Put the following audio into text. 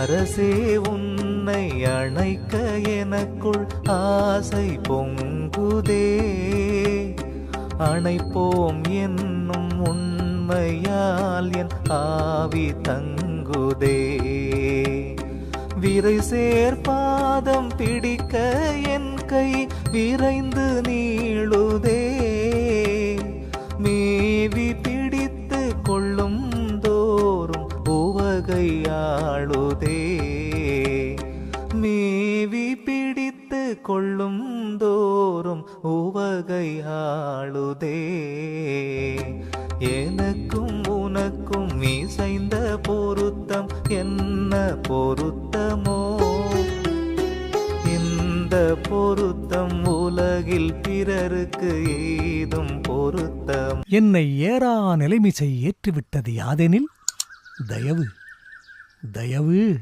அரசே உன்னை அணைக்க எனக்குள் ஆசை பொங்குதே. அணைப்போம் என்னும் உண்மையால் என் ஆவி தங்குதே. விரை சேர்பாதம் பிடிக்க என் கை விரைந்து நீளுதே. மேவி பிடித்து கொள்ளும் தோறும் உவகையாளுதே. மேவி பிடித்து கொள்ளும் தோறும் உவகையாளுதே. எனக்கும் உனக்கும் இசைந்த பொருத்தம் என்ன பொருத்தமோ? இந்த பொருத்தம் உலகில் பிறருக்கு ஏதும் பொருத்தம். என்னை ஏறா நிலைமிசை ஏற்றுவிட்டது யாதெனில் தயவு தயவு